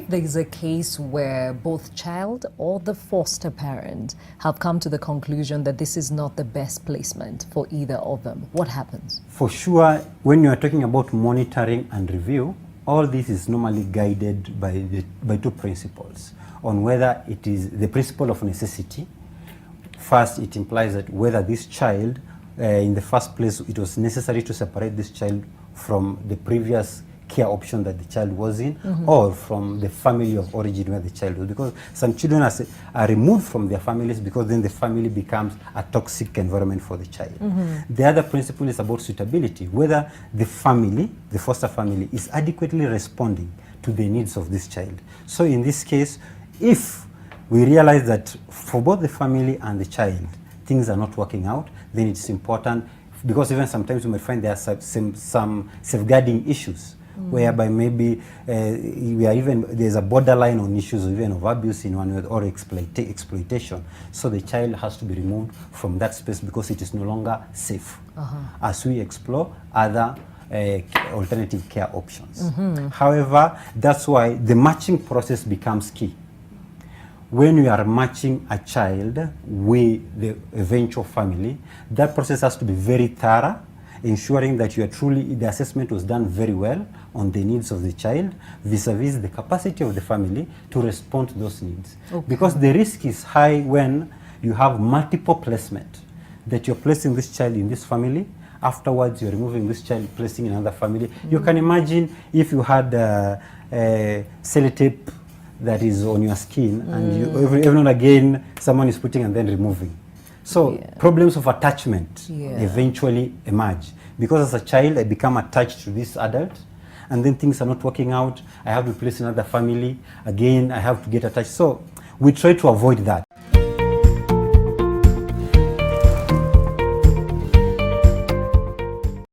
there is a case where both child or the foster parent have come to the conclusion that this is not the best placement for either of them, what happens? For sure, when you are talking about monitoring and review, all this is normally guided by two principles on whether it is the principle of necessity. First, it implies that whether this child, in the first place, it was necessary to separate this child from the previous care option that the child was in, or from the family of origin where the child was. Because some children are removed from their families because then the family becomes a toxic environment for the child. The other principle is about suitability, whether the family, the foster family, is adequately responding to the needs of this child. So in this case, if we realize that for both the family and the child, things are not working out, then it's important, because even sometimes you might find there are some safeguarding issues, whereby maybe there's a borderline on issues even of abuse in one way or exploitation. So the child has to be removed from that space because it is no longer safe as we explore other alternative care options. However, that's why the matching process becomes key. When you are matching a child with the eventual family, that process has to be very thorough, ensuring that you are truly, the assessment was done very well on the needs of the child vis-a-vis the capacity of the family to respond to those needs. Because the risk is high when you have multiple placement, that you're placing this child in this family, afterwards you're removing this child, placing in another family. You can imagine if you had a sellotape that is on your skin and you, every now and again someone is putting and then removing. So problems of attachment eventually emerge. Because as a child, I become attached to this adult, and then things are not working out. I have to place in another family. Again, I have to get attached. So we try to avoid that.